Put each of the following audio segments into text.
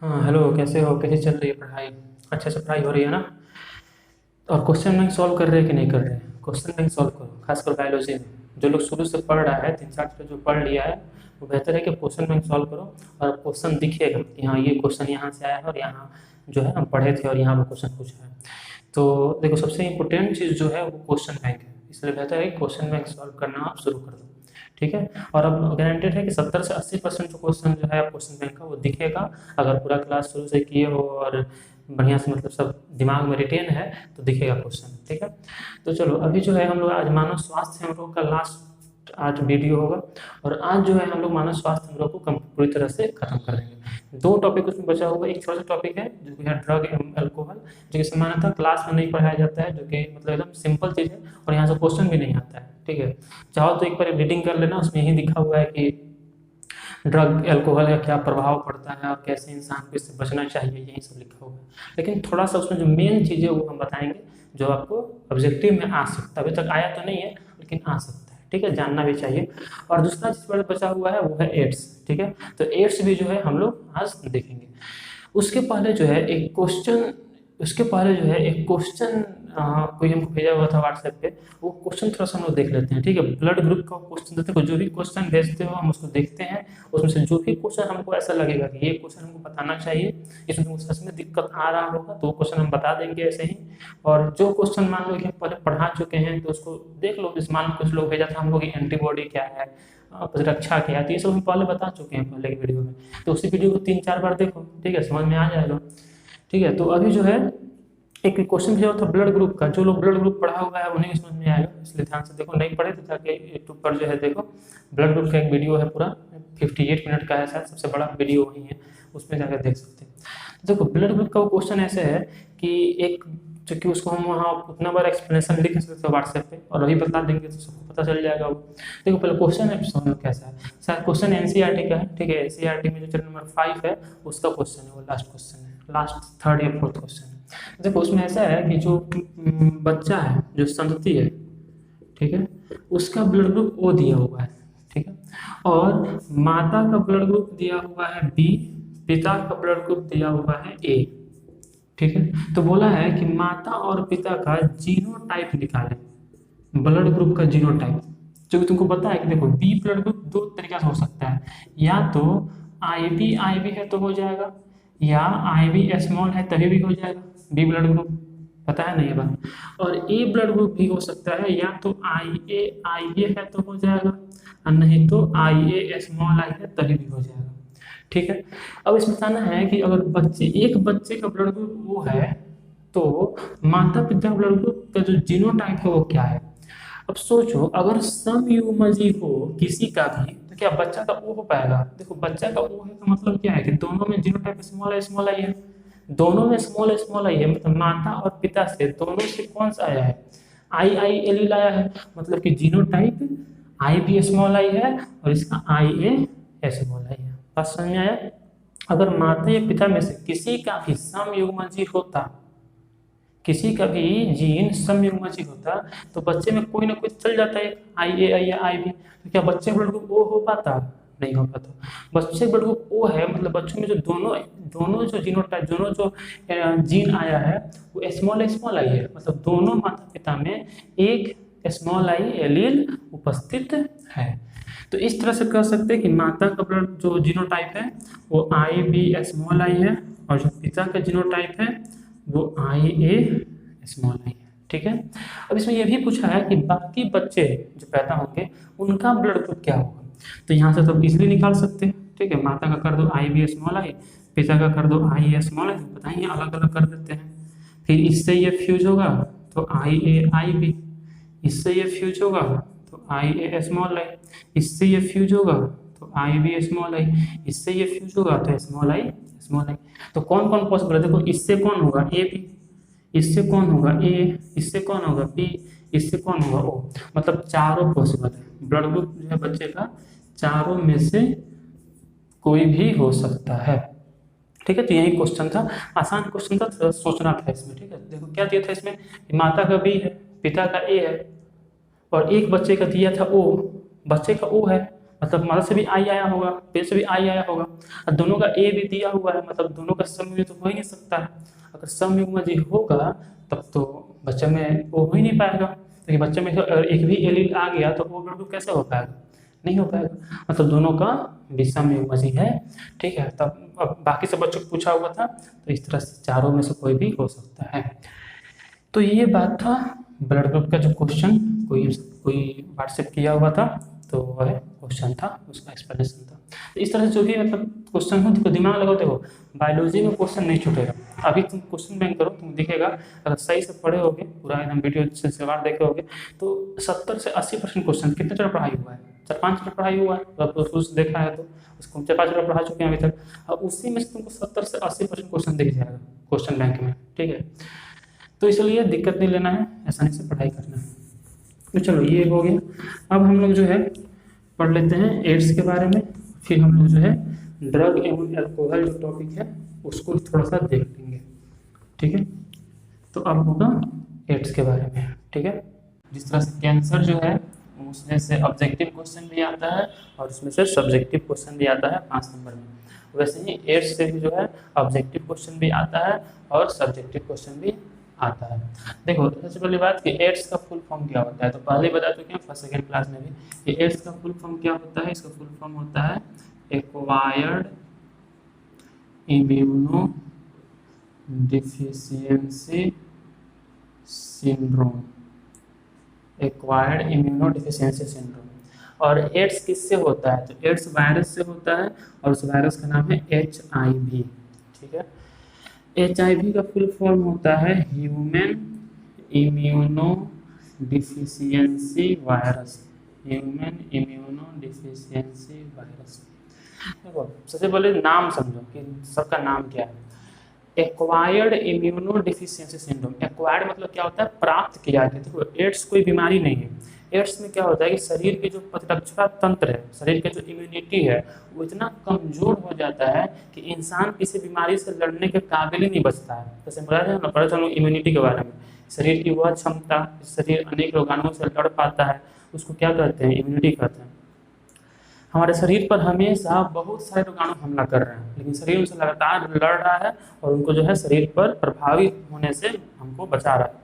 हाँ हेलो, कैसे हो? कैसे चल रही है पढ़ाई? अच्छे से पढ़ाई हो रही है ना? और क्वेश्चन बैंक सॉल्व कर रहे हैं कि नहीं कर रहे हैं? क्वेश्चन बैंक सॉल्व करो, खासकर बायोलॉजी में। जो लोग शुरू से पढ़ रहा है, 3-4 जो पढ़ लिया है, वो बेहतर है कि क्वेश्चन बैंक सॉल्व करो। और क्वेश्चन दिखेगा कि हाँ ये क्वेश्चन यहाँ से आया है और यहाँ जो है हम पढ़े थे और यहाँ वो क्वेश्चन पूछा है। तो देखो, सबसे इम्पोर्टेंट चीज़ जो है वो क्वेश्चन बैंक है, इसलिए बेहतर है कि क्वेश्चन बैंक सॉल्व करना आप शुरू कर दो। ठीक है। और अब गारंटेड है कि 70 से 80% जो क्वेश्चन जो है क्वेश्चन बैंक का वो दिखेगा, अगर पूरा क्लास शुरू से किए हो और बढ़िया से मतलब सब दिमाग में रिटेन है तो दिखेगा क्वेश्चन। ठीक है। तो चलो, अभी जो है हम लोग आज मानव स्वास्थ्य हम लोग का लास्ट आज वीडियो होगा। और आज जो है हम लोग मानव स्वास्थ्य हम लोग को पूरी तरह से खत्म कर देंगे। 2 टॉपिक उसमें बचा हुआ, एक छोटा सा टॉपिक है जो कि है ड्रग एवं अल्कोहल, जो कि सामान्यतः क्लास में नहीं पढ़ाया जाता है, जो कि मतलब एकदम सिंपल चीज़ है और यहाँ से क्वेश्चन भी नहीं आता है। ठीक है। चाहो तो एक बार रीडिंग कर लेना, उसमें यही लिखा हुआ है कि ड्रग अल्कोहल का क्या प्रभाव पड़ता है और कैसे इंसान को इससे बचना चाहिए, यही सब लिखा हुआ है। लेकिन थोड़ा सा उसमें जो मेन चीज़ है वो हम बताएंगे, जो आपको ऑब्जेक्टिव में आ सकता है। अभी तक आया तो नहीं है लेकिन आ सकता है। ठीक है, जानना भी चाहिए। और दूसरा चीज़ पर बचा हुआ है वो है एड्स। ठीक है। तो एड्स भी जो है हम लोग आज देखेंगे। उसके पहले जो है एक क्वेश्चन उसके पहले जो है एक क्वेश्चन कोई हमको भेजा हुआ था व्हाट्सएप पे। वो क्वेश्चन थोड़ा सा हम लोग देख लेते हैं। ठीक है। ब्लड ग्रुप का क्वेश्चन देते हो, जो भी क्वेश्चन भेजते हो हम उसको देखते हैं। उसमें से जो भी क्वेश्चन हमको ऐसा लगेगा कि ये क्वेश्चन हमको बताना चाहिए, इसमें तुमको सच में दिक्कत आ रहा होगा, तो वो क्वेश्चन हम बता देंगे ऐसे ही। और जो क्वेश्चन मान लो कि हम पहले पढ़ा चुके हैं तो उसको देख लो। इस मान लो कुछ लोग भेजा था हमको कि एंटीबॉडी क्या है, प्रतिरक्षा क्या है, तो ये सब हम पहले बता चुके हैं पहले की वीडियो में। तो उसी वीडियो को 3-4 बार देखो। ठीक है, समझ में आ जाएगा। ठीक है। तो अभी जो है एक क्वेश्चन भेजा था ब्लड ग्रुप का। जो लोग ब्लड ग्रुप पढ़ा हुआ है उन्हें समझ में आएगा, इसलिए ध्यान से देखो। नहीं पढ़े तो जाके यूट्यूब पर जो है देखो, ब्लड ग्रुप का एक वीडियो है पूरा, 58 मिनट का है शायद, सबसे बड़ा वीडियो वही है, उसमें जाकर देख सकते हैं। देखो, ब्लड ग्रुप का वो क्वेश्चन ऐसे है कि एक, चूँकि उसको हम वहाँ उतना बार एक्सप्लेनेशन लिख सकते हैं व्हाट्सएप पे और अभी बता देंगे तो सबको पता चल जाएगा वो। देखो, पहले क्वेश्चन है समझो कैसा है। शायद क्वेश्चन एनसीईआरटी का है। ठीक है। एनसीईआरटी में जो चैप्टर नंबर 5 है उसका क्वेश्चन है, वो लास्ट क्वेश्चन है, लास्ट 3rd या 4th क्वेश्चन है। देखो, उसमें ऐसा है कि जो बच्चा है, जो संतति है, ठीक है, उसका ब्लड ग्रुप ओ दिया हुआ है। ठीक है। और माता का ब्लड ग्रुप दिया हुआ है बी, पिता का ब्लड ग्रुप दिया हुआ है ए। ठीक है। तो बोला है कि माता और पिता का जीनोटाइप निकालें, ब्लड ग्रुप का जीनोटाइप। जो कि तुमको पता है कि देखो, बी ब्लड ग्रुप 2 तरीके से हो सकता है, या तो आई बी है तो हो जाएगा, या आई बी स्मॉल है तभी भी हो जाएगा बी ब्लड ग्रुप। पता है ना ये बात? और ए ब्लड ग्रुप भी हो सकता है, या तो आई ए है तो हो जाएगा, और नहीं तो आई ए स्मॉल आई है तभी भी हो जाएगा। ठीक है। अब इसमें बताना है कि अगर एक बच्चे का ब्लड ग्रुप वो है तो माता पिता ब्लड ग्रुप का जो जीनोटाइप है वो क्या है। अब सोचो, अगर समयुग्मजी हो किसी का भी तो क्या बच्चा का ओ हो पाएगा? देखो, बच्चा का ओ है का मतलब क्या है कि दोनों में जीनोटाइप स्मॉल आई है। दोनों में स्मॉल आई है, मतलब माता और पिता से दोनों से कौन सा आया है? आई एलील आया है, मतलब कि जीनोटाइप आई भी स्मॉल आई है और इसका आई ए स्मॉल आई है। बात समझ में आया? अगर माता या पिता में से किसी का भी समयुग्मजी होता, किसी का भी जीन समयुग्मजी होता, तो बच्चे में कोई ना कोई चल जाता है, आई ए या आई बी। तो क्या बच्चे ब्लड ग्रुप ओ हो पाता? नहीं हो पाता। बच्चे ब्लड ग्रुप ओ है, मतलब बच्चों में जो दोनों दोनों जो जीनोटाइप, दोनों जो जीन आया है वो स्मॉल आई है, मतलब दोनों माता पिता में एक स्मॉल आई एलील उपस्थित है। तो इस तरह से कह सकते हैं कि माता का ब्लड जो जीनोटाइप है वो आई बी स्मॉल आई है, और जो पिता का जीनोटाइप है वो आई ए स्मॉल आई है। ठीक है। अब इसमें यह भी पूछा है कि बाकी बच्चे जो पैदा होंगे उनका ब्लड ग्रुप क्या होगा। तो यहाँ से तो इजीली निकाल सकते हैं। ठीक है। माता का कर दो आई बी स्मॉल आई, पिता का कर दो आई ए स्मॉल आई, बताइए अलग अलग कर देते हैं। फिर इससे ये फ्यूज होगा तो आई ए आई बी, इससे ये फ्यूज होगा तो आई ए स्मॉल आई, इससे ये फ्यूज होगा तो आई बी स्मॉल आई, इससे ये फ्यूज होगा तो स्मॉल आई। तो कौन कौन पॉसिबल है? देखो, इससे कौन होगा? ए बी, इससे कौन होगा? ए, इससे कौन होगा? बी, इससे कौन होगा? ओ। मतलब चारों पॉसिबल है ब्लड ग्रुप जो है बच्चे का, चारों में से कोई भी हो सकता है। ठीक है। तो यही क्वेश्चन था, आसान क्वेश्चन था, थोड़ा सोचना था इसमें। ठीक है। देखो क्या दिया था इसमें, माता का बी है, पिता का ए है, और एक बच्चे का दिया था ओ, बच्चे का ओ है, मतलब मदर से भी आई आया होगा, पे से भी आई आया होगा, और दोनों का ए भी दिया हुआ है, मतलब दोनों का समयुग्म तो हो ही नहीं सकता है। अगर समयुग्म जी होगा तब तो बच्चे में वो हो ही नहीं पाएगा, तो बच्चे में अगर एक भी एलील आ गया तो वो बिल्कुल कैसे हो पाएगा, नहीं हो पाएगा, मतलब दोनों का विषम युग्म जी है। ठीक है, तब अब बाकी सब बच्चों को पूछा हुआ था, तो इस तरह से चारों में से कोई भी हो सकता है। तो ये बात था ब्लड ग्रुप का जो क्वेश्चन कोई व्हाट्सएप किया हुआ था, तो वह क्वेश्चन था, उसका एक्सप्लेनेशन था। तो इस तरह से जो भी मतलब क्वेश्चन हो, देखो दिमाग लगाओ, देखो बायोलॉजी में क्वेश्चन नहीं छूटेगा। अभी तुम क्वेश्चन बैंक करो, तुम दिखेगा, अगर सही से पढ़े होगे, पूरा एकदम वीडियो से बार देखे होगे, तो 70 से 80% क्वेश्चन कितने चैप्टर पढ़ाई हुआ है, 4-5 चैप्टर पढ़ाई हुआ है, अगर कुछ देखा है तो उसको 4-5 चैप्टर पढ़ा चुके हैं अभी तक, और उसी में से तुमको 70 से 80% क्वेश्चन दिख जाएगा क्वेश्चन बैंक में। ठीक है, तो इसलिए दिक्कत नहीं लेना है, आसानी से पढ़ाई करना है। तो चलो ये हो गया। अब हम लोग जो है पढ़ लेते हैं एड्स के बारे में, फिर हम लोग जो है ड्रग एवं अल्कोहल जो टॉपिक है उसको थोड़ा सा देख लेंगे। ठीक है, तो अब होगा एड्स के बारे में। ठीक है, जिस तरह से कैंसर जो है उसमें से ऑब्जेक्टिव क्वेश्चन भी आता है और उसमें से सब्जेक्टिव क्वेश्चन भी आता है 5 नंबर में, वैसे ही एड्स से भी जो है ऑब्जेक्टिव क्वेश्चन भी आता है और सब्जेक्टिव क्वेश्चन भी आता है। देखो सबसे पहली बात कि एड्स का फुल फॉर्म क्या होता है, तो पहले बता चुके हैं फर्स्ट सेकेंड क्लास में भी कि एड्स का फुल फॉर्म क्या होता है। इसका फुल फॉर्म होता है acquired immuno deficiency syndrome, acquired immuno deficiency syndrome. और एड्स किससे होता है, तो एड्स वायरस से होता है और उस वायरस का नाम है HIV। ठीक है, HIV का फुल फॉर्म होता है human immuno deficiency virus, human immuno deficiency virus. देखो सबसे पहले नाम समझो कि सबका नाम क्या है। Acquired immuno deficiency syndrome, acquired मतलब क्या होता है, प्राप्त किया गया। देखो एड्स कोई बीमारी नहीं है, एड्स में क्या होता है कि शरीर के जो प्रतिरक्षा तंत्र है, शरीर के जो इम्यूनिटी है, वो इतना कमजोर हो जाता है कि इंसान किसी बीमारी से लड़ने के काबिल ही नहीं बचता है। जैसे पढ़ा था इम्यूनिटी के बारे में, शरीर की वह क्षमता, शरीर अनेक रोगाणुओं से लड़ पाता है, उसको क्या कहते हैं, इम्यूनिटी कहते हैं। हमारे शरीर पर हमेशा बहुत सारे रोगाणु हमला कर रहे हैं, लेकिन शरीर उनसे लगातार लड़ रहा है और उनको जो है शरीर पर प्रभावित होने से हमको बचा रहा है।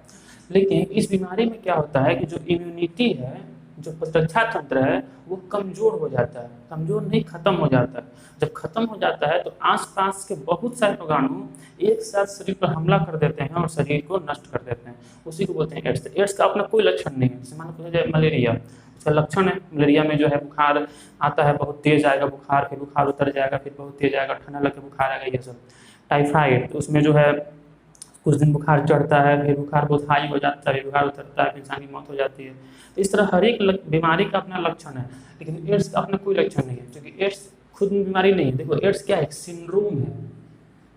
लेकिन इस बीमारी में क्या होता है कि जो इम्यूनिटी है, जो प्रतिरक्षा तंत्र है, वो कमजोर हो जाता है, कमजोर नहीं खत्म हो जाता है। जब खत्म हो जाता है तो आसपास के बहुत सारे रोगाणु एक साथ शरीर पर हमला कर देते हैं और शरीर को नष्ट कर देते हैं, उसी को बोलते हैं एड्स। एड्स का अपना कोई लक्षण नहीं है, जैसे मान लो मलेरिया, उसका लक्षण है, मलेरिया में जो है बुखार आता है, बहुत तेज आएगा बुखार, फिर बुखार उतर जाएगा, फिर बहुत तेज आएगा, ठंडा लग के बुखार आएगा, ये सब। टाइफाइड, तो उसमें जो है कुछ दिन बुखार चढ़ता है, फिर बुखार बहुत हाई हो जाता है, फिर बुखार उतरता है, फिर इंसान की मौत हो जाती है। तो इस तरह हर एक बीमारी का अपना लक्षण है, लेकिन एड्स का अपना कोई लक्षण नहीं है, क्योंकि एड्स खुद बीमारी नहीं है। देखो एड्स क्या है, सिंड्रोम है।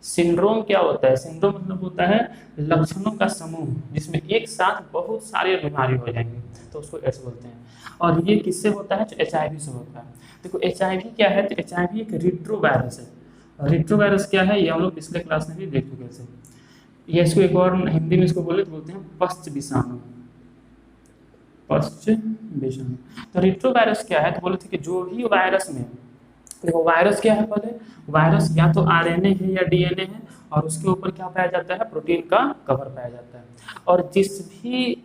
सिंड्रोम क्या होता है, सिंड्रोम मतलब होता है लक्षणों का समूह जिसमें एक साथ बहुत सारी बीमारी हो जाएंगी, तो उसको एड्स बोलते हैं। और ये किससे होता है, तो HIV से होता है। देखो HIV क्या है, तो HIV एक रिट्रोवायरस है। रिट्रोवायरस क्या है, ये हम लोग पिछले क्लास में भी देख चुके थे। ये इसको एक और हिंदी में इसको बोलते हैं पश्च विषाणु, पश्च विषाणु। तो रिट्रोवायरस क्या है, तो बोले थे कि जो भी वायरस में, देखो वायरस क्या है, पहले वायरस या तो RNA है या DNA है, और उसके ऊपर क्या पाया जाता है, प्रोटीन का कवर पाया जाता है। और जिस भी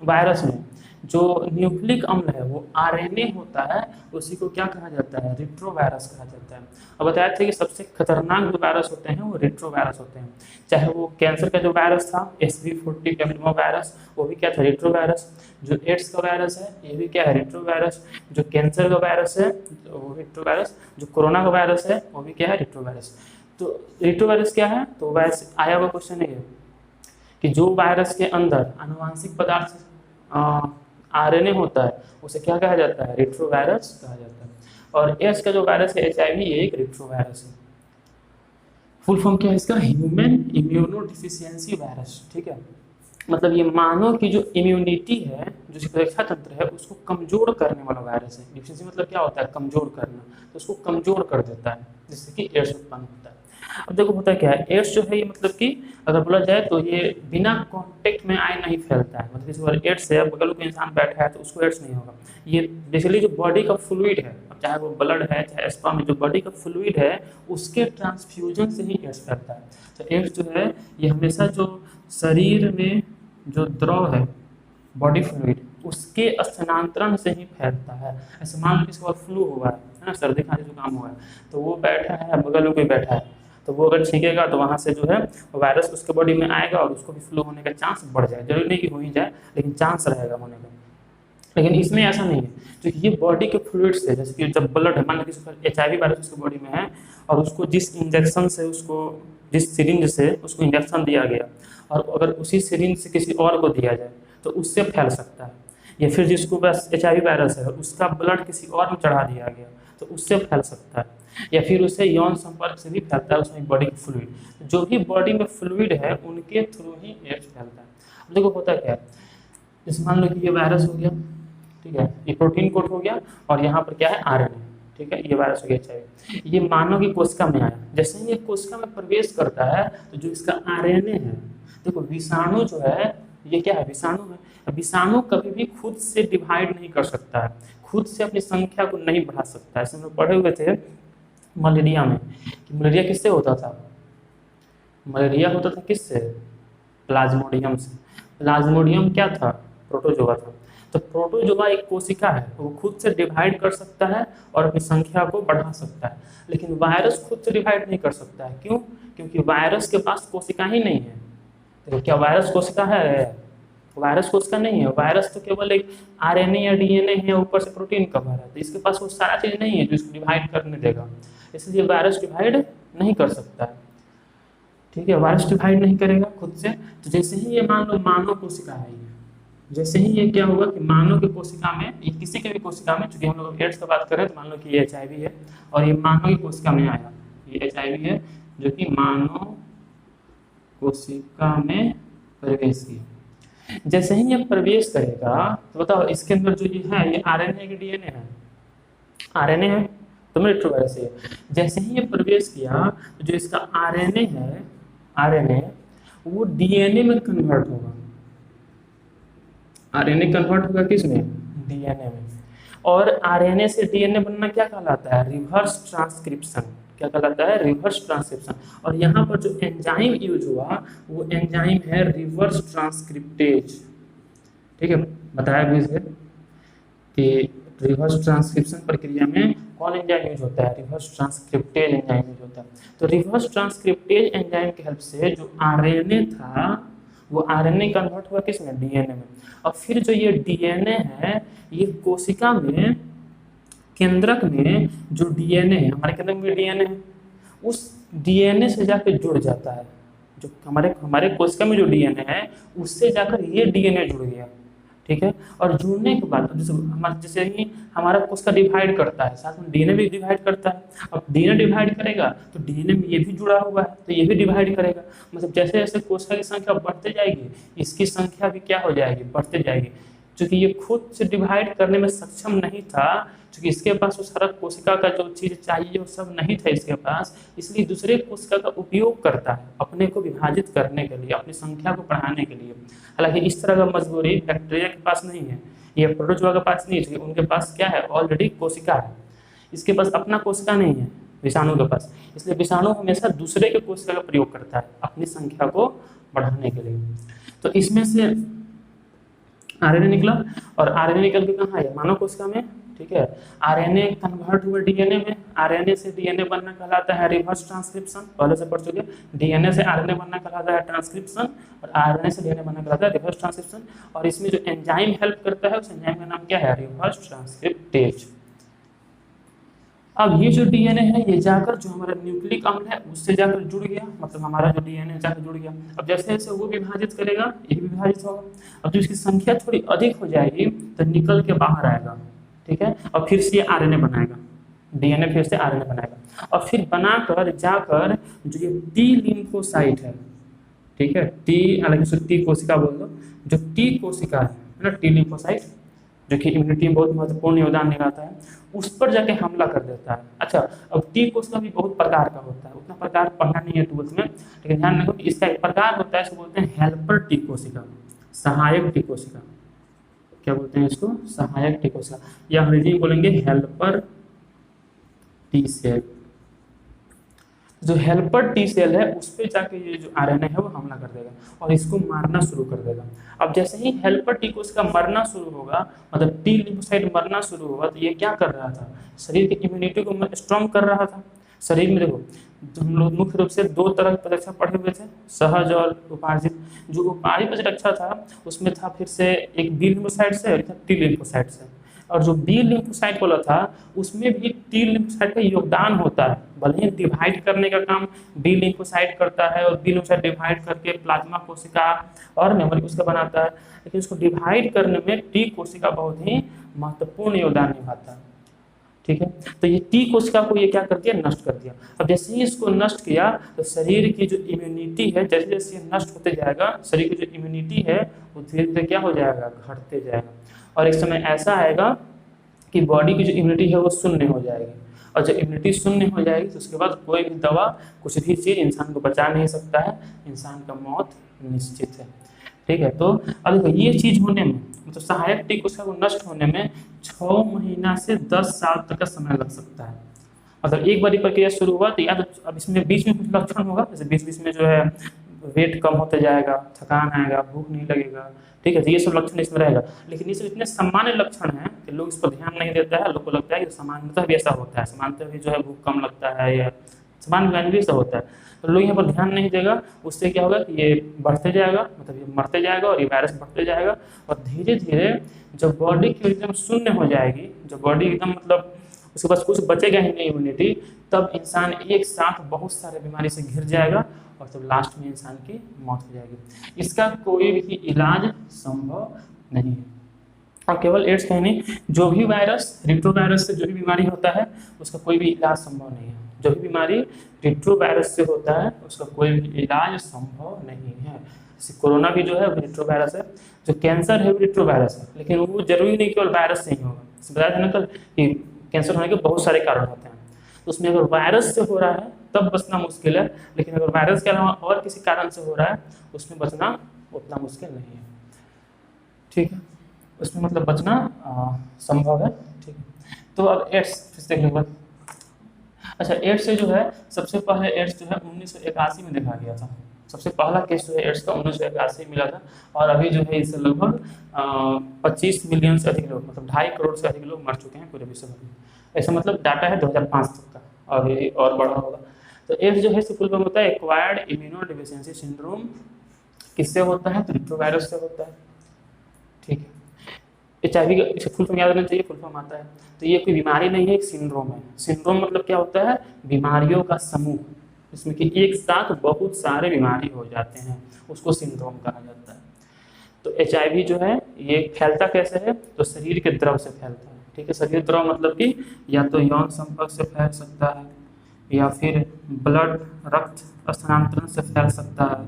वायरस में जो न्यूक्लिक अम्ल है वो RNA होता है, उसी को क्या कहा जाता है, रिट्रोवायरस कहा जाता है। अब बताया था कि सबसे खतरनाक जो वायरस होते हैं वो रिट्रोवायरस होते हैं। चाहे वो कैंसर का जो वायरस था SV40 पैपिलोमा वायरस, वो भी क्या था, रिट्रोवायरस। जो एड्स का वायरस है ये भी क्या है, रिट्रोवायरस। जो कैंसर का वायरस है वो रिट्रोवायरस। जो कोरोना का वायरस है वो भी क्या है, रिट्रोवायरस। तो रिट्रोवायरस क्या है, तो वायरस आया हुआ क्वेश्चन है कि जो वायरस के अंदर आनुवांशिक पदार्थ RNA होता है उसे क्या कहा जाता है, रिट्रोवायरस कहा जाता है। और एड्स का जो वायरस है HIV, ये एक रिट्रोवायरस है। फुल फॉर्म क्या है इसका, ह्यूमन इम्यूनो डिफिशियंसी वायरस। ठीक है, मतलब ये मानव की जो इम्यूनिटी है, जो सुरक्षा तंत्र है, उसको कमजोर करने वाला वायरस है। डिफिशियंसी मतलब क्या होता है, कमजोर करना, तो उसको कमजोर कर देता है, जिससे कि एड्स उत्पन्न होता है। अब देखो होता क्या है, एड्स जो है ये मतलब कि अगर बोला जाए तो ये बिना कांटेक्ट में आए नहीं फैलता है। मतलब किसी को एड्स है, बगल कोई इंसान बैठा है तो उसको एड्स नहीं होगा। ये बेसिकली जो बॉडी का फ्लूइड है, अब चाहे वो ब्लड है चाहे स्पर्म में, जो बॉडी का फ्लूइड है उसके ट्रांसफ्यूजन से ही एड्स फैलता है। तो एड्स जो है ये हमेशा जो शरीर में जो द्रव है, बॉडी फ्लूइड, उसके स्थानांतरण से ही फैलता है। ऐसे मान लो किसी को फ्लू हुआ है ना, सर्दी खांसी जुकाम हुआ है, तो वो बैठा है, बगल में कोई बैठा है, तो वो अगर छींकेगा तो वहाँ से जो है वायरस उसके बॉडी में आएगा और उसको भी फ्लू होने का चांस बढ़ जाए। जरूरी नहीं कि हो ही जाए, लेकिन चांस रहेगा होने का। लेकिन इसमें ऐसा नहीं है, क्योंकि ये बॉडी के फ्लूइड्स है। जैसे कि जब ब्लड है, मान लो किसी को HIV वायरस उसके बॉडी में है और उसको जिस इंजेक्शन से, उसको जिस सिरिंज से उसको इंजेक्शन दिया गया, और अगर उसी सिरिंज से किसी और को दिया जाए तो उससे फैल सकता है। या फिर जिसको बस HIV वायरस है उसका ब्लड किसी और में चढ़ा दिया गया तो उससे फैल सकता है। या फिर उससे यौन संपर्क से भी फैलता है, उसमें बॉडी की फ्लूइड, जो भी बॉडी में फ्लूइड है उनके थ्रू ही एड्स फैलता है। अब देखो होता क्या है, जैसे मान लो कि ये वायरस हो गया, ठीक है, ये प्रोटीन कोट हो गया और यहाँ पर क्या है RNA, ठीक है, ये वायरस हो गया HIV। ये मानव की कोशिका में आया, जैसे ही ये कोशिका में प्रवेश करता है तो जो इसका RNA है, देखो विषाणु जो है ये क्या है, विषाणु है। विषाणु कभी भी खुद से डिवाइड नहीं कर सकता है, खुद से अपनी संख्या को नहीं बढ़ा सकता है। ऐसे हम लोग पढ़े हुए थे मलेरिया में कि मलेरिया किससे होता था, मलेरिया होता था किससे, प्लाज्मोडियम से। प्लाज्मोडियम क्या था, प्रोटोजोआ था। तो प्रोटोजोआ एक कोशिका है, वो खुद से डिवाइड कर सकता है और अपनी संख्या को बढ़ा सकता है, लेकिन वायरस खुद से डिवाइड नहीं कर सकता है। क्यों? क्योंकि वायरस के पास कोशिका ही नहीं है। तो क्या वायरस कोशिका है? वायरस कोशिका नहीं है। वायरस तो केवल एक RNA या DNA है, ऊपर से प्रोटीन कवर है, तो इसके पास वो सारा चीज नहीं है जो इसको डिवाइड करने देगा, इसलिए वायरस डिवाइड नहीं कर सकता है। ठीक है, वायरस डिवाइड नहीं करेगा खुद से। तो जैसे ही ये मान लो मानव कोशिका है, जैसे ही ये क्या होगा कि मानव की कोशिका में, ये किसी के भी कोशिका में, चूंकि हम लोग एड्स की बात कर रहे हैं तो मान लो कि ये HIV है और ये मानव की कोशिका में आया, ये HIV है जो कि मानव कोशिका में प्रवेश किया। जैसे ही ये प्रवेश करेगा तो बताओ इसके अंदर जो ये है, ये RNA है कि DNA है? RNA है, तो रेट्रोवायरस है। जैसे ही ये प्रवेश किया तो जो इसका RNA है, RNA वो DNA में कन्वर्ट होगा। RNA कन्वर्ट होगा किस में? DNA में। और RNA से DNA बनना क्या कहलाता है? Reverse transcription. क्या कहलाता है? Reverse transcription. और यहाँ पर जो एंजाइम यूज हुआ वो एंजाइम है रिवर्स ट्रांसक्रिप्टेज। ठीक है, बताया भी इसे कि रिवर्स ट्रांसक्रिप्शन प्रक्रिया में कौन एंजाइम यूज होता है? रिवर्स ट्रांसक्रिप्टेज एंजाइम यूज होता है। तो रिवर्स ट्रांसक्रिप्टेज एंजाइम की हेल्प से जो RNA था वो RNA कन्वर्ट हुआ किस में? DNA में। और फिर जो ये DNA है, ये कोशिका में केंद्रक में जो DNA है, हमारे केंद्रक में DNA है, उस DNA से जाकर जुड़ जाता है। जो हमारे कोशिका में जो DNA है उससे जाकर ये DNA जुड़ गया। ठीक है, और जुड़ने के बाद जैसे ही हमारा कोशिका डिवाइड करता है, साथ में DNA भी डिवाइड करता है। अब DNA डिवाइड करेगा तो DNA में ये भी जुड़ा हुआ है तो ये भी डिवाइड करेगा। मतलब जैसे जैसे कोशिका की संख्या बढ़ते जाएगी, इसकी संख्या भी क्या हो जाएगी? बढ़ते जाएगी। क्योंकि ये खुद से डिवाइड करने में सक्षम नहीं था, क्योंकि इसके पास वो सारा कोशिका का जो चीज़ चाहिए वो सब नहीं था इसके पास, इसलिए दूसरे कोशिका का उपयोग करता है अपने को विभाजित करने के लिए, अपनी संख्या को बढ़ाने के लिए। हालांकि इस तरह का मजबूरी बैक्टीरिया के पास नहीं है, ये प्रोटोजोआ के पास नहीं है, उनके पास क्या है? ऑलरेडी कोशिका है। इसके पास अपना कोशिका नहीं है विषाणु के पास, इसलिए विषाणु हमेशा दूसरे के कोशिका का प्रयोग करता है अपनी संख्या को बढ़ाने के लिए। तो इसमें से RNA निकला और RNA निकल के कहाँ है? मानव कोशिका में। ठीक है, RNA कन्वर्ट हुआ DNA में, RNA से DNA बनना कहलाता है रिवर्स ट्रांसक्रिप्शन, पहले से पढ़ चुके। DNA से RNA बनना कहलाता है ट्रांसक्रिप्शन और RNA से DNA बनना कहलाता है रिवर्स ट्रांसक्रिप्शन। और इसमें जो एंजाइम हेल्प करता है उस एंजाइम का नाम क्या है? Reverse transcriptase. अब ये जो DNA है ये जाकर जो हमारा न्यूक्लिक अम्ल है उससे जाकर जुड़ गया, मतलब हमारा जो DNA जाकर जुड़ गया। अब जैसे जैसे वो विभाजित करेगा ये भी विभाजित होगा। अब जब इसकी संख्या थोड़ी अधिक हो जाएगी तो निकल के बाहर आएगा। ठीक है, और फिर से RNA बनाएगा, DNA फिर से RNA बनाएगा और फिर बनाकर जाकर जो ये T लिम्फोसाइट है, ठीक है, T, हालांकि T कोशिका बोल दो, जो T कोशिका है ना, T लिम्फोसाइट जो कि इम्यूनिटी में बहुत महत्वपूर्ण योगदान निभाता है, उस पर जाके हमला कर देता है। अच्छा, अब टी कोशिका भी बहुत प्रकार का होता है, उतना प्रकार पढ़ना नहीं है 12th में, लेकिन ध्यान रखो कि इसका एक प्रकार होता है, इसको बोलते हैं हेल्पर टी कोशिका, सहायक टी कोशिका। क्या बोलते हैं इसको? सहायक टी कोशिका, या अंग्रेजी में बोलेंगे हेल्पर टी सेल। जो हेल्पर टी सेल है उस पर जाके ये जो आरएनए है वो हमला कर देगा और इसको मारना शुरू कर देगा। अब जैसे ही हेल्पर टी कोशिका मरना शुरू होगा, मतलब टी लिम्फोसाइट मरना शुरू होगा, तो ये क्या कर रहा था? शरीर की इम्यूनिटी को स्ट्रॉन्ग कर रहा था। शरीर में देखो, हम लोग मुख्य रूप से 2 तरह की प्रतिरक्षा पढ़े हुए थे, सहज और उपार्जित। जो उपार्जित प्रतिरक्षा था उसमें था फिर से एक बी लिम्फोसाइट से और टी लिम्फोसाइट से, और जो बी लिम्फोसाइट वाला था उसमें भी टी लिम्फोसाइट का योगदान होता है। भले ही डिवाइड करने का काम बी लिम्फोसाइट करता है और बी लिम्फोसाइट डिवाइड करके प्लाज्मा कोशिका और मेमोरी कोशिका बनाता है, लेकिन उसको डिवाइड करने में टी कोशिका बहुत ही महत्वपूर्ण योगदान निभाता है। ठीक है, तो ये टी कोशिका को ये क्या कर दिया? नष्ट कर दिया। अब जैसे ही इसको नष्ट किया तो शरीर की जो इम्यूनिटी है, जैसे जैसे ये नष्ट होते जाएगा, शरीर की जो इम्यूनिटी है वो धीरे धीरे क्या हो जाएगा? घटते जाएगा, और एक समय ऐसा आएगा कि बॉडी की जो इम्यूनिटी है वो शून्य हो जाएगी, और जब इम्यूनिटी शून्य हो जाएगी तो उसके बाद कोई भी दवा, कुछ भी चीज़ इंसान को बचा नहीं सकता है, इंसान का मौत निश्चित है। ठीक है, तो अब देखो ये चीज़ होने में, मतलब सहायक टी कोशिका को नष्ट होने में 6 महीना से 10 साल तक का समय लग सकता है। मतलब एक बार प्रक्रिया शुरू हुआ तो या तो अब इसमें बीच में कुछ लक्षण होगा, जैसे बीच में जो है वेट कम होते जाएगा, थकान आएगा, भूख नहीं लगेगा। ठीक है, तो ये सब लक्षण इसमें रहेगा, लेकिन ये सब इतने सामान्य लक्षण हैं कि लोग इस पर ध्यान नहीं देता है। लोग को लगता है कि सामान्यतः भी ऐसा होता है, सामान्यतः भी जो है भूख कम लगता है या सामान्य भी ऐसा होता है, तो लोग यहाँ पर ध्यान नहीं देगा। उससे क्या होगा कि ये बढ़ते जाएगा, मतलब ये मरते जाएगा और ये वायरस बढ़ते जाएगा, और धीरे धीरे जब बॉडी की एकदम शून्य हो जाएगी, जब बॉडी एकदम मतलब उसके पास कुछ बचेगा ही नहीं इम्यूनिटी, तब इंसान एक साथ बहुत सारे बीमारी से घिर जाएगा और तब लास्ट में इंसान की मौत हो जाएगी। इसका कोई भी इलाज संभव नहीं है। और केवल एड्स का ही नहीं, जो भी वायरस, रिट्रोवायरस से जो भी बीमारी होता है उसका कोई भी इलाज संभव नहीं है। जो भी बीमारी रिट्रोवायरस से होता है उसका कोई भी इलाज संभव नहीं है। जैसे कोरोना भी जो है वो रिट्रोवायरस है, जो कैंसर है वो रिट्रोवायरस है, लेकिन वो जरूरी नहीं केवल वायरस से ही होगा। बताया था ना कल कि कैंसर होने के बहुत सारे कारण होते हैं, तो उसमें अगर वायरस से हो रहा है तब बचना मुश्किल है, लेकिन अगर वायरस के अलावा और किसी कारण से हो रहा है उसमें बचना उतना मुश्किल नहीं है। ठीक है, उसमें मतलब बचना संभव है। ठीक है, तो अब एड्स फिर देखने के बाद, अच्छा एड्स से जो है सबसे पहले एड्स जो है 1981 में देखा गया था। सबसे पहला केस जो है एड्स का 1981 मिला था, और अभी जो है इससे लगभग 25 मिलियन से अधिक लोग, मतलब 2.5 करोड़ से अधिक लोग मर चुके हैं पूरे विश्व में। ऐसा मतलब डाटा है 2005 तक का, और ये और बड़ा होगा। तो एड्स जो है फुल फॉर्म होता है एक्वायर्ड इम्यूनोडेफिशिएंसी सिंड्रोम। किससे होता है? तो रिट्रोवायरस से होता है। ठीक है, HIV का इसे फुल फॉर्म याद रहना चाहिए, फुल फॉर्म आता है। तो ये कोई बीमारी नहीं है, एक सिंड्रोम है। सिंड्रोम मतलब क्या होता है? बीमारियों का समूह, जिसमें कि एक साथ बहुत सारे बीमारी हो जाते हैं, उसको सिंड्रोम कहा जाता है। तो HIV जो है ये फैलता कैसे है? तो शरीर के द्रव से फैलता है। ठीक है, शरीर द्रव मतलब कि या तो यौन संपर्क से फैल सकता है, या फिर ब्लड रक्त स्थानांतरण से फैल सकता है।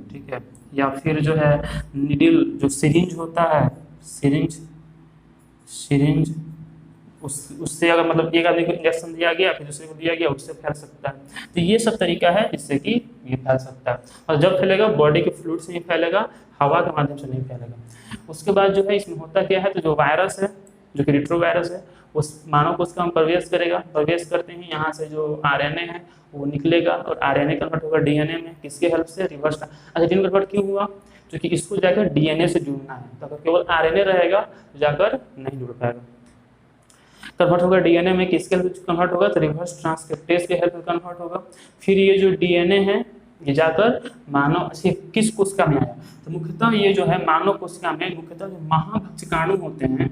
ठीक है, या फिर जो है निडिल जो सिरिंज होता है, सिरिंज उससे अगर मतलब एक आदमी को इंजेक्शन दिया गया फिर दूसरे को दिया गया, उससे फैल सकता है। तो ये सब तरीका है जिससे कि ये फैल सकता है, और जब फैलेगा बॉडी के फ्लूइड से ही फैलेगा, हवा के माध्यम से नहीं फैलेगा। उसके बाद जो है इसमें होता क्या है, तो जो वायरस है जो कि रिट्रोवायरस है उस मानव कोशिका में प्रवेश करेगा। प्रवेश करते ही यहाँ से जो RNA है वो निकलेगा और RNA कन्वर्ट होगा DNA में। किसके हेल्प से? रिवर्स। अच्छा, DNA कन्वर्ट क्यों हुआ? क्योंकि इसको जाकर DNA से जुड़ना है, तो अगर केवल RNA रहेगा तो जाकर नहीं जुड़ पाएगा। कन्वर्ट होगा DNA में, किसके हेल्प से कन्वर्ट होगा? तो रिवर्स ट्रांसक्रिप्टेज के हेल्प से कन्वर्ट होगा। फिर ये जो DNA है ये जाकर मानव किस कोशिका में आया? तो मुख्यतः ये जो है मानव कोशिका में मुख्यतः जो महाभक्षकाणु होते हैं,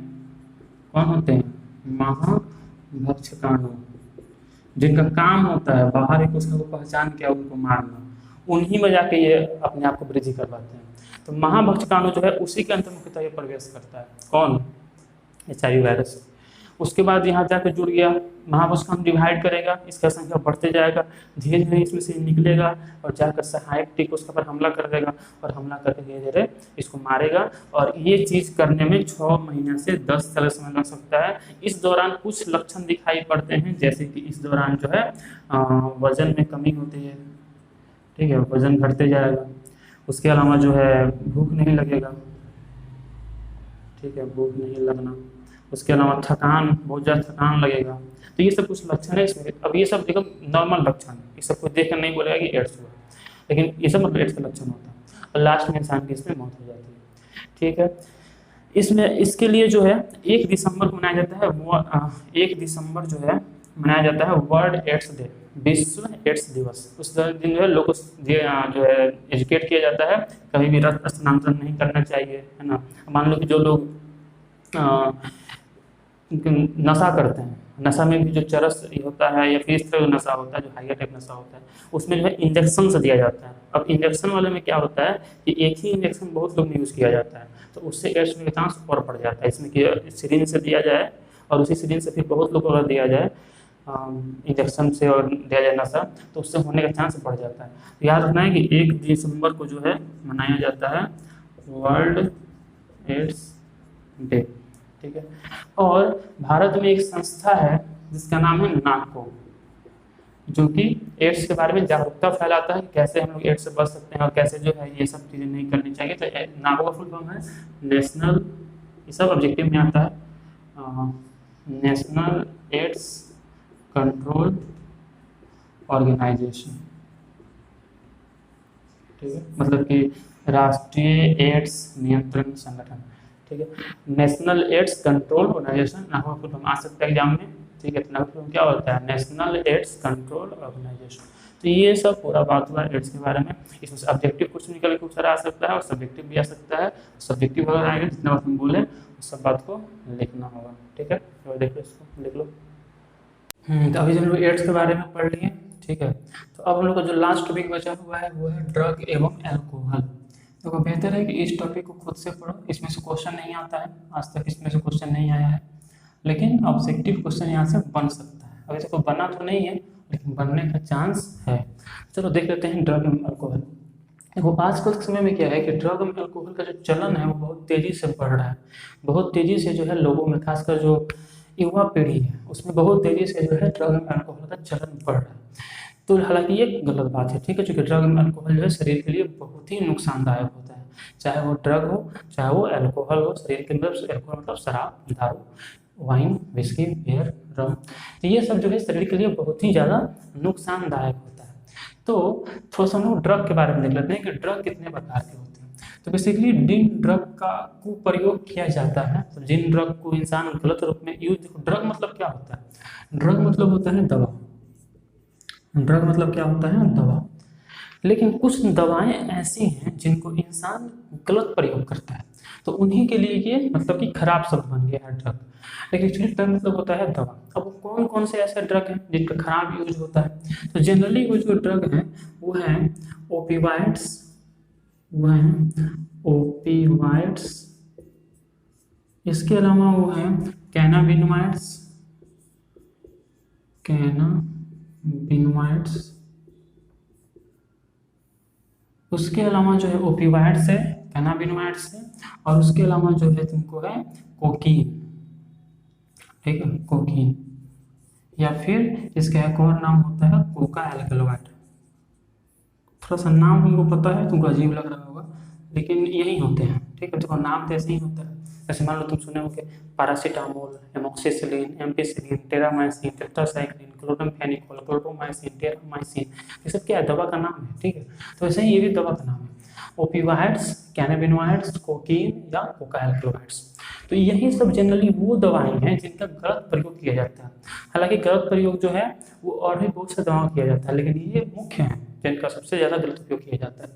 कौन होते हैं? महाभक्षकाणु, जिनका काम होता है बाहर एक कोशिका को पहचान के उनको मारना, उन्हीं में जाके ये अपने आप को वृद्धि करवाते हैं। तो महाभक्षकाणु जो है उसी के अंदर मुख्यतः ये प्रवेश करता है। कौन? HIV virus. उसके बाद यहाँ जाकर जुड़ गया, वहाँ पर उसको हम डिवाइड करेगा, इसका संख्या बढ़ते जाएगा, धीरे धीरे इसमें से निकलेगा और जाकर सहायक टिक उसके ऊपर हमला कर देगा और हमला करके धीरे धीरे इसको मारेगा। और ये चीज़ करने में 6 महीने से 10 साल समय लग सकता है। इस दौरान कुछ लक्षण दिखाई पड़ते हैं, जैसे कि इस दौरान जो है वजन में कमी होती है, ठीक है, वजन घटते जाएगा। उसके अलावा जो है भूख नहीं लगेगा, ठीक है, भूख नहीं लगना। उसके अलावा थकान, बहुत ज़्यादा थकान लगेगा। तो ये सब कुछ लक्षण है इसमें। अब ये सब देखो नॉर्मल लक्षण, ये सब कुछ देखकर नहीं बोलेगा कि एड्स हुआ, लेकिन ये सब मतलब एड्स का लक्षण होता है और लास्ट में इंसान की इसमें मौत हो जाती है, ठीक है। इसमें इसके लिए जो है 1 दिसंबर को मनाया जाता है, 1 दिसंबर जो है मनाया जाता है वर्ल्ड एड्स डे, विश्व एड्स दिवस। उस दिन जो है लोगों को जो है एजुकेट किया जाता है, कभी भी रक्त स्थानांतरण नहीं करना चाहिए, है ना। मान लो कि जो लोग नशा करते हैं, नशा में भी जो चरस होता है या फिर इस तरह का नशा होता है जो हाइयर टाइप नशा होता है, उसमें जो है इंजेक्शन से दिया जाता है। अब इंजेक्शन वाले में क्या होता है कि एक ही इंजेक्शन बहुत लोग में यूज़ किया जाता है, तो उससे एड्स होने का चांस और बढ़ जाता है। इसमें कि सिरिंज से दिया जाए और उसी सिरिंज से फिर बहुत लोग अगर दिया जाए इंजेक्शन से और दिया जाए नशा, तो उससे होने का चांस बढ़ जाता है। तो याद रखना है कि 1 दिसंबर को जो है मनाया जाता है वर्ल्ड एड्स डे, ठीक है। और भारत में एक संस्था है जिसका नाम है नाको, जो कि एड्स के बारे में जागरूकता फैलाता है, कैसे हम लोग एड्स से बच सकते हैं और कैसे जो है ये सब चीज़ें नहीं करनी चाहिए। तो नाको का फुल फॉर्म है नेशनल, ये सब ऑब्जेक्टिव में आता है, नेशनल एड्स कंट्रोल ऑर्गेनाइजेशन, ठीक है, मतलब कि राष्ट्रीय एड्स नियंत्रण संगठन, ठीक है। नेशनल एड्स कंट्रोल ऑर्गेनाइजेशन नाको फुल फॉर्म आ सकता है एग्जाम में, ठीक है। तो नाको फुल फॉर्म क्या होता है, नेशनल एड्स कंट्रोल ऑर्गेनाइजेशन। तो ये सब पूरा बात हुआ एड्स के बारे में। इसमें से ऑब्जेक्टिव क्वेश्चन निकल के कुछ सारा आ सकता है और सब्जेक्टिव भी आ सकता है। सब्जेक्टिव अगर आएगा जितना बात हम बोले उस सब बात को लिखना होगा, ठीक है। तो देखो इसको लिख लो। तो अभी हम लोग एड्स के बारे में पढ़ लिए, ठीक है। तो अब हम लोग का जो लास्ट टॉपिक बचा हुआ है वो है ड्रग एवं एल्कोहल। तो बेहतर है कि इस टॉपिक को खुद से पढ़ो, इसमें से क्वेश्चन नहीं आता है, आज तक इसमें से क्वेश्चन नहीं आया है, लेकिन ऑब्जेक्टिव क्वेश्चन यहाँ से बन सकता है। अभी तक बना तो नहीं है लेकिन बनने का चांस है। चलो देख लेते हैं ड्रग एवं अल्कोहल। देखो आजकल के समय में क्या है कि ड्रग एवं अल्कोहल का जो चलन है वो बहुत तेज़ी से बढ़ रहा है, बहुत तेज़ी से जो है लोगों में, खासकर जो युवा पीढ़ी है उसमें बहुत तेज़ी से जो है ड्रग एवं अल्कोहल का चलन बढ़ रहा है। तो हालांकि ये गलत बात है, ठीक है, क्योंकि ड्रग एवं अल्कोहल जो है शरीर के लिए बहुत ही नुकसानदायक होता है, चाहे वो ड्रग हो चाहे वो अल्कोहल हो शरीर के अंदर। अल्कोहल मतलब शराब, दारू, वाइन, विस्की, बियर, रम, तो ये सब जो है शरीर के लिए बहुत ही ज़्यादा नुकसानदायक होता है। तो थोड़ा सा हम लोग ड्रग के बारे में देख लेते हैं कि ड्रग कितने प्रकार के होते हैं। तो बेसिकली जिन ड्रग का कुप्रयोग किया जाता है, तो जिन ड्रग को इंसान गलत रूप में यूज, ड्रग मतलब क्या होता है, ड्रग मतलब होता है दवा, ड्रग मतलब क्या होता है, दवा। लेकिन कुछ दवाएं ऐसी हैं जिनको इंसान गलत प्रयोग करता है, तो उन्हीं के लिए ये मतलब कि खराब शब्द बन गया है ड्रग। लेकिन एक्चुअली ड्रग मतलब होता है दवा। अब कौन कौन से ऐसे ड्रग हैं जिनका खराब यूज होता है, तो जनरली वो जो ड्रग हैं वो हैं ओपीवाइड्स, वो हैं ओपीवाइड्स, इसके अलावा वो हैं कैनाबिनोइड्स, कैनाबिनोइड्स, उसके अलावा जो है ओपीवाइड्स है, कैनाबिनोइड्स है, और उसके अलावा जो है तुमको है कोकीन, ठीक है, कोकीन, या फिर इसका एक और नाम होता है कोका एल्कलॉइड। थोड़ा सा नाम हमको पता है, तुमको अजीब लग रहा होगा, लेकिन यही होते हैं, ठीक है। देखो नाम तो ऐसे ही होता है। जैसे मान लो तुम सुने होगे paracetamol, amoxicillin, ampicillin, terramycin, tetracycline, chloramphenicol, chloromycin, terramycin, ये सब क्या है, दवा का नाम है, ठीक है। तो ऐसे ही ये भी दवा का नाम है, ओपीवाइड्स, कैनाबिनोइड्स, कोकीन या कोका एल्कलॉइड्स। तो यही सब जनरली वो दवाएं हैं जिनका गलत प्रयोग किया जाता है। हालांकि गलत प्रयोग जो है वो और भी बहुत से दवाओं किया जाता है, लेकिन ये मुख्य हैं जिनका सबसे ज़्यादा गलत उपयोग किया जाता है।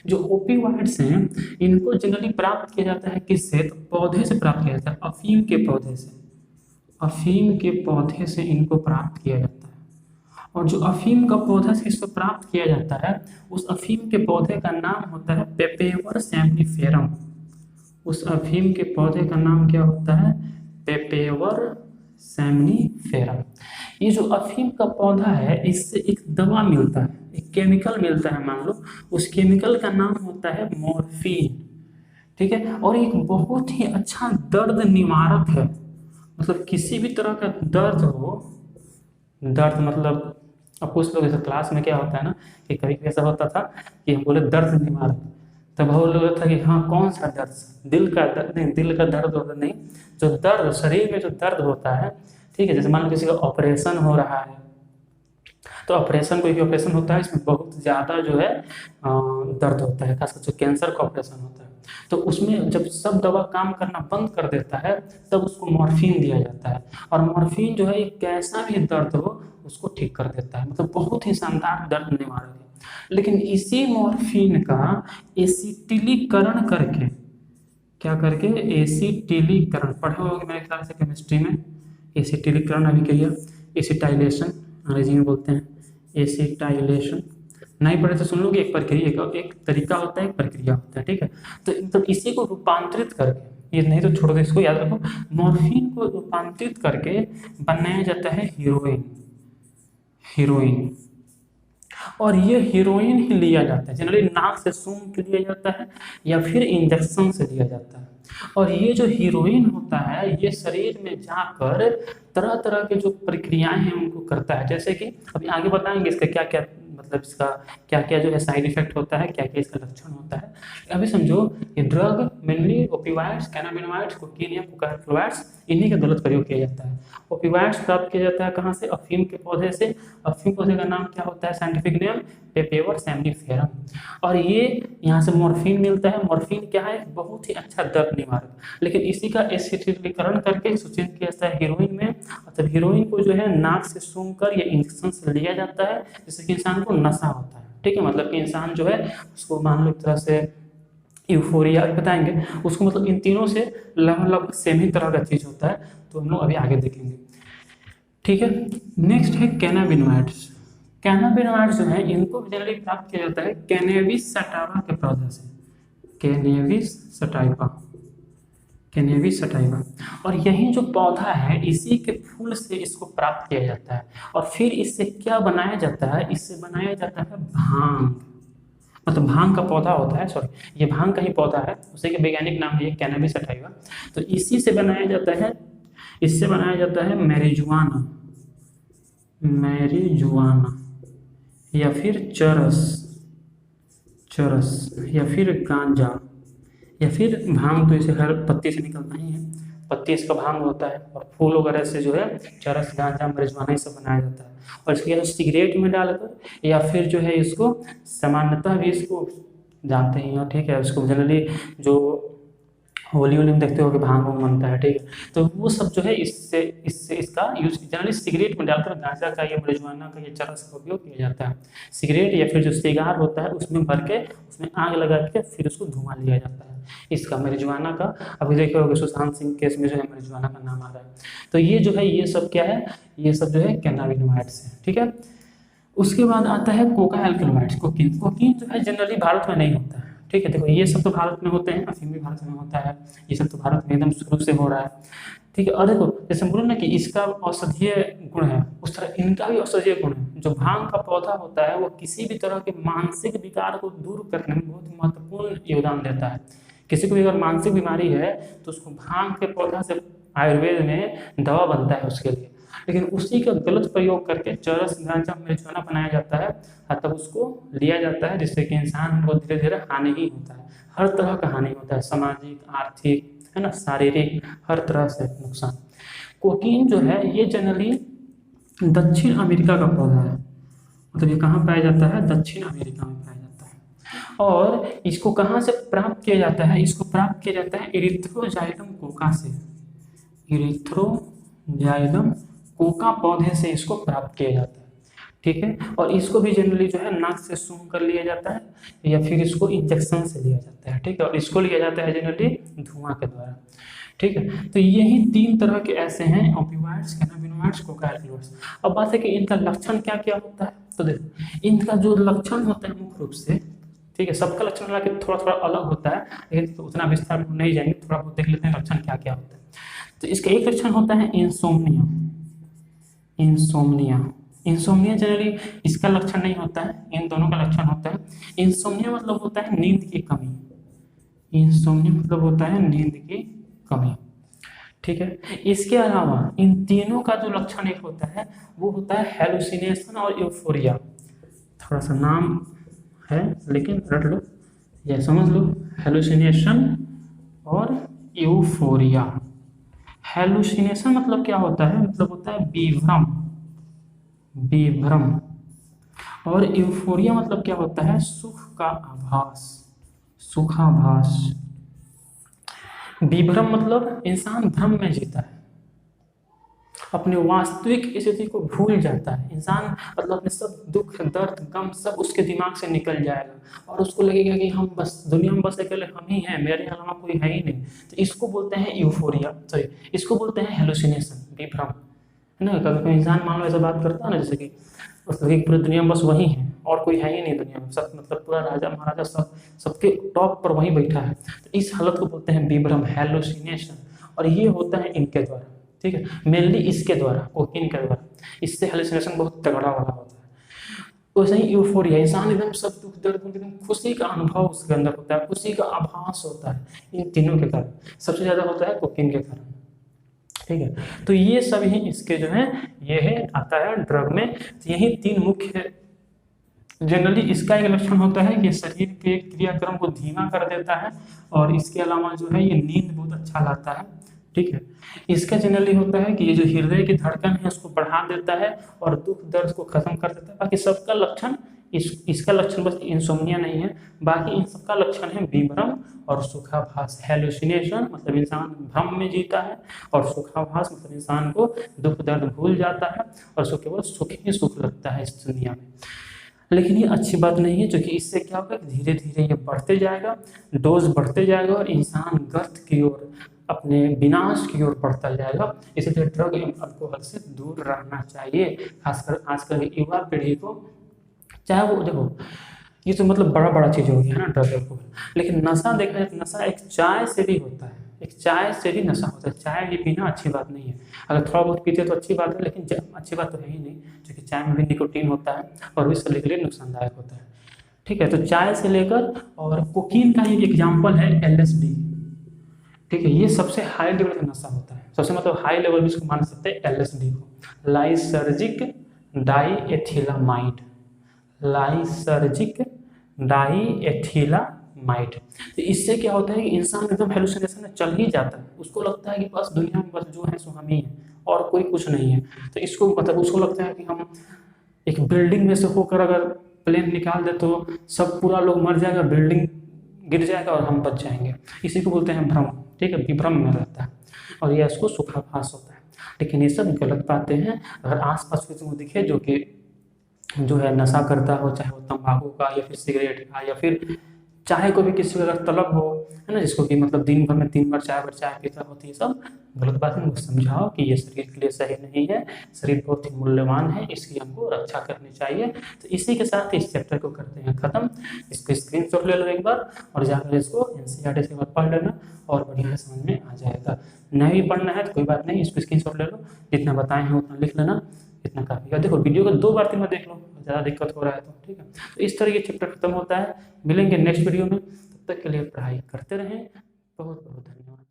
जो ओपीवाइड्स हैं इनको जनरली प्राप्त किया जाता है किससे, तो पौधे से प्राप्त किया जाता है, अफीम के पौधे से, अफीम के पौधे से इनको प्राप्त किया जाता है। और जो अफीम का पौधा से इसको प्राप्त किया जाता है उस अफीम के पौधे का नाम होता है पेपेवर सैम्निफेरम। उस अफीम के पौधे का नाम क्या होता है, पेपेवर सैमनीफेरम। ये जो अफीम का पौधा है, इससे एक दवा मिलता है, एक केमिकल मिलता है, मान लो उस केमिकल का नाम होता है मॉर्फिन। ठीक है, और एक बहुत ही अच्छा दर्द निवारक है। मतलब किसी भी तरह का दर्द हो, दर्द मतलब अब कुछ लोग जैसे क्लास में क्या होता है ना कि कभी कभी ऐसा होता था कि हम बोले दर्द निवारक, तब वो लोग था कि हाँ कौन सा दर्द, दिल का दर्द नहीं, दिल का दर्द होता नहीं, जो दर्द शरीर में जो दर्द होता है, ठीक है, जैसे मान लो किसी का ऑपरेशन हो रहा है, तो ऑपरेशन, कोई भी ऑपरेशन होता है इसमें बहुत ज़्यादा जो है दर्द होता है, खासकर जो कैंसर का ऑपरेशन होता है, तो उसमें जब सब दवा काम करना बंद कर देता है तब उसको मॉर्फिन दिया जाता है, और मॉर्फिन जो है एक कैसा भी दर्द हो उसको ठीक कर देता है, मतलब बहुत ही शानदार दर्द निवारक है। लेकिन इसी मॉर्फिन का एसिटिलीकरण करके, क्या करके, एसिटिलीकरण पढ़े होगे मेरे ख्याल से केमिस्ट्री में, एसिटिलीकरण अभिक्रिया, एसिटाइलेशन अंग्रेजी में बोलते हैं, एसिटाइलेशन नहीं पढ़े तो सुन लो कि एक प्रक्रिया, एक तरीका होता है, एक प्रक्रिया होता है, ठीक है। तो मतलब इसी को रूपांतरित करके, ये नहीं तो छोड़ दो, इसको याद रखो, मॉर्फिन को रूपांतरित करके बनाया जाता है हीरोइन। हीरोइन, और ये हीरोइन ही लिया जाता है जनरली नाक से सूंघ के लिया जाता है या फिर इंजेक्शन से लिया जाता है। और ये जो हीरोइन होता है ये शरीर में जाकर तरह तरह के जो प्रक्रियाएं हैं उनको करता है, जैसे कि अभी आगे बताएंगे इसका क्या क्या, मतलब इसका क्या क्या जो है साइड इफेक्ट होता है, क्या क्या इसका लक्षण होता है। अभी समझो ये ड्रग मेनली ओपिवाइड्स, कैनाबिनोइड्स, कोकीन या कोकाइनोइड्स, इन्हीं का गलत प्रयोग किया जाता है। ओपिवाइड्स प्राप्त किया जाता है कहाँ से, अफीम के पौधे से। अफीम पौधे का नाम क्या होता है, साइंटिफिक नेम पेपेवर सैमनीफेरम। और ये यहाँ से मॉर्फिन मिलता है। मॉर्फिन क्या है, बहुत ही अच्छा दर्द निवारक, लेकिन इसी का एसिटिलीकरण करके चेंज किया जाता है हीरोइन में। मतलब हीरोइन को जो है नाक से सूंघ कर या इंजेक्शन से लिया जाता है, जिससे कि इंसान को नशा होता है, ठीक है। मतलब कि इंसान जो है उसको मान लो एक तरह से यूफोरिया बताएंगे उसको, मतलब इन तीनों से लगभग सेम ही तरह का चीज होता है, तो हम लोग अभी आगे देखेंगे, ठीक है। नेक्स्ट है कैनाबिनोइड्स। कैनाबिनोइड्स जो है इनको जनरली प्राप्त किया जाता है कैनेबिस सटाइवा के पौधे से, कैनेबिस सटाइवा, कैनेबिस सटाइवा। और यही जो पौधा है इसी के फूल से इसको प्राप्त किया जाता है। और फिर इससे क्या बनाया जाता है, इससे बनाया जाता है भांग। मतलब भांग का पौधा होता है, सॉरी ये भांग का ही पौधा है, उसी के वैज्ञानिक नाम है कैनेबिस सटाइवा। तो इसी से बनाया जाता है, इससे बनाया जाता है मैरिजुआना, मैरिजुआना या फिर चरस, चरस या फिर गांजा या फिर भांग। तो इसे हर पत्ती से निकलता ही है, पत्ती इसका भांग होता है, और फूल वगैरह से जो है चरस, गांजा, marijuana सब बनाया जाता है। और इसके सिगरेट में डालकर या फिर जो है इसको सामान्यतः भी इसको जानते ही हो, ठीक है। उसको जनरली जो होली होली में देखते हो कि भांग बनता है, ठीक है। तो वो सब जो है इससे इससे इसका यूज जनरली सिगरेट में डालकर गांजा का या marijuana का या चरस का उपयोग किया जाता है। सिगरेट या फिर जो सिगार होता है उसमें भर के उसमें आग लगा के फिर उसको धुआं लिया जाता है इसका, marijuana का। अभी देखे होगे सुशांत सिंह केस में जो है marijuana का नाम आ रहा है। तो ये जो है ये सब क्या है, ये सब जो है कैनाबिनोइड्स है, ठीक है। उसके बाद आता है कोका एल्कलॉइड्स, कोकीन। कोकीन जो है जनरली भारत में नहीं होता है, ठीक है। देखो ये सब तो भारत में होते हैं, अफीम भी भारत में होता है, ये सब तो भारत में एकदम शुरू से हो रहा है, ठीक है। और देखो जैसे बोलो ना कि इसका औषधीय गुण है, उस तरह इनका भी औषधीय गुण है। जो भांग का पौधा होता है वो किसी भी तरह के मानसिक विकार को दूर करने में बहुत महत्वपूर्ण योगदान देता है। किसी को भी अगर मानसिक बीमारी है तो उसको भांग के पौधा से आयुर्वेद में दवा बनता है उसके लिए। लेकिन उसी का गलत प्रयोग करके चरस, गांजा, marijuana बनाया जाता है, तब उसको लिया जाता है, जिससे कि इंसान को धीरे धीरे हानि ही होता है। हर तरह का हानि होता है, सामाजिक, आर्थिक, है ना, शारीरिक, हर तरह से नुकसान। कोकीन जो है ये जनरली दक्षिण अमेरिका का पौधा है। मतलब ये कहाँ पाया जाता है, दक्षिण अमेरिका में पाया जाता है। और इसको कहाँ से प्राप्त किया जाता है, इसको प्राप्त किया जाता है इरिथ्रोजाइलम कोका से, इरिथ्रोजाइलम कोका पौधे से इसको प्राप्त किया जाता है, ठीक है। और इसको भी जनरली जो है नाक से सूंघ कर लिया जाता है या फिर इसको इंजेक्शन से लिया जाता है, ठीक है। और इसको लिया जाता है जनरली धुआं के द्वारा, ठीक है। तो यही तीन तरह के ऐसे हैं, ओपियोइड्स, कैनाबिनोइड्स, कोका एल्कलॉइड्स। अब बात है कि इनका लक्षण क्या क्या होता है। तो देखो इनका जो लक्षण होता है मुख्य रूप से ठीक है, सबका लक्षण हालांकि थोड़ा थोड़ा अलग होता है, लेकिन तो उतना विस्तार में नहीं जाएंगे, थोड़ा बहुत देख लेते हैं लक्षण क्या क्या होता है। तो इसका एक लक्षण होता है इंसोम्निया। इंसोम्निया इंसोम्निया जनरली इसका लक्षण नहीं होता है, इन दोनों का लक्षण होता है। इंसोम्निया मतलब होता है नींद की कमी। इंसोम्निया मतलब होता है नींद की कमी, ठीक है। इसके अलावा इन तीनों का जो लक्षण एक होता है वो होता है हेलुसिनेशन और यूफोरिया। थोड़ा सा नाम है लेकिन रट लो या समझ लो, हेलुसिनेशन और यूफोरिया। हेलुसिनेशन मतलब क्या होता है, मतलब होता है विभ्रम, विभ्रम। और यूफोरिया मतलब क्या होता है, सुख का आभास, सुखाभास। विभ्रम मतलब इंसान भ्रम में जीता है, अपने वास्तविक स्थिति को भूल जाता है इंसान, मतलब अपने सब दुख दर्द गम सब उसके दिमाग से निकल जाएगा और उसको लगेगा कि हम बस दुनिया में बस अकेले हम ही हैं, मेरे अलावा कोई है ही नहीं। तो इसको बोलते हैं यूफोरिया, सॉरी इसको बोलते हैं हेलुसिनेशन, विभ्रम, है ना। कभी कोई इंसान मान लो ऐसा बात करता है ना, जैसे कि मतलब कि पूरी दुनिया में बस वही है और कोई है ही नहीं दुनिया में, सब मतलब पूरा राजा महाराजा सब सबके टॉप पर वही बैठा है, तो इस हालत को बोलते हैं विभ्रम, हेलुसिनेशन। और ये होता है इनके द्वारा, ठीक है, मेनली इसके द्वारा, कोकीन के द्वारा, इससे हेलुसिनेशन बहुत तगड़ा वाला होता है। वैसे ही यूफोरिया, इंसान एकदम सब दुख दर्द एकदम खुशी का अनुभव उसके अंदर होता है, खुशी का आभास होता है, इन तीनों के कारण सबसे ज्यादा होता है कोकीन के कारण, ठीक है। तो ये सब ही इसके जो है ये है आता है ड्रग में। तो यही तीन मुख्य, जनरली इसका एक लक्षण होता है कि शरीर के क्रियाक्रम को धीमा कर देता है और इसके अलावा जो है ये नींद बहुत अच्छा लाता है, ठीक है। इसका जनरली होता है कि ये जो हृदय की धड़कन है उसको बढ़ा देता है और दुख दर्द को खत्म कर देता है। बाकी सबका लक्षण इसका लक्षण बस इंसोम्निया नहीं है, बाकी इन सबका लक्षण है विभ्रम और सुखाभास। हेलुसिनेशन मतलब इंसान भ्रम में जीता है और सुखाभास मतलब इंसान को दुख दर्द भूल जाता है और उसको केवल सुख ही सुख लगता है इस दुनिया में। लेकिन ये अच्छी बात नहीं है, क्योंकि इससे क्या होगा, धीरे धीरे ये बढ़ते जाएगा, डोज बढ़ते जाएगा और इंसान गर्त की ओर, अपने विनाश की ओर बढ़ता जाएगा। इसलिए ड्रग एवं अल्कोहल से दूर रहना चाहिए, खासकर आजकल की युवा पीढ़ी को। चाहे वो देखो, ये तो मतलब बड़ा बड़ा चीज हो गया है ना ड्रग अल्कोहल, लेकिन नशा देखा जाए तो नशा एक चाय से भी होता है, एक चाय से भी नशा होता है। चाय ये पीना अच्छी बात नहीं है, अगर थोड़ा बहुत पीते तो अच्छी बात है, लेकिन अच्छी बात तो है ही नहीं, क्योंकि चाय में भी निकोटीन होता है और भी शरीर के लिए नुकसानदायक होता है, ठीक है। तो चाय से लेकर और कोकीन का ही एग्जाम्पल है LSD, ठीक है। ये सबसे हाई लेवल का नशा होता है, सबसे मतलब हाई लेवल भी इसको मान सकते हैं LSD को, लाइसर्जिक डाईएथिलामाइड, लाइसर्जिक डाईएथिलामाइड। तो इससे क्या होता है कि इंसान एकदम हेलुसिनेशन में चल ही जाता है, उसको लगता है कि बस दुनिया में बस जो है सो हम ही हैं और कोई कुछ नहीं है। तो इसको मतलब उसको लगता है कि हम एक बिल्डिंग में से होकर अगर प्लेन निकाल दे तो सब पूरा लोग मर जाएगा, बिल्डिंग गिर जाएगा और हम बच जाएंगे। इसी को बोलते हैं भ्रम, ठीक है, विभ्रम में रहता है और यह इसको सुखाभास होता है। लेकिन ये सब गलत बातें हैं। अगर आसपास किसी को दिखे जो है नशा करता हो, चाहे वो तंबाकू का या फिर सिगरेट का या फिर चाहे को भी किसी को अगर तलब हो, है ना, जिसको कि मतलब दिन भर में 3 बार 4 बार चाय पीता होती है, सब गलत बात है। उनको समझाओ कि ये शरीर के लिए सही नहीं है, शरीर बहुत ही मूल्यवान है, इसकी हमको रक्षा करनी चाहिए। तो इसी के साथ इस चैप्टर को करते हैं खत्म। इसको स्क्रीनशॉट ले लो एक बार और जाकर इसको NCERT से पढ़ लेना और बढ़िया समझ में आ जाएगा। नहीं भी पढ़ना है तो कोई बात नहीं, इसको स्क्रीनशॉट ले लो, जितना बताए हैं उतना लिख लेना, इतना काफी है। देखो वीडियो को 2 बार 3 बार देख लो, ज़्यादा दिक्कत हो रहा है तो, ठीक है। तो इस तरह ये चैप्टर खत्म होता है। मिलेंगे नेक्स्ट वीडियो में, तब तक के लिए पढ़ाई करते रहें। बहुत बहुत धन्यवाद।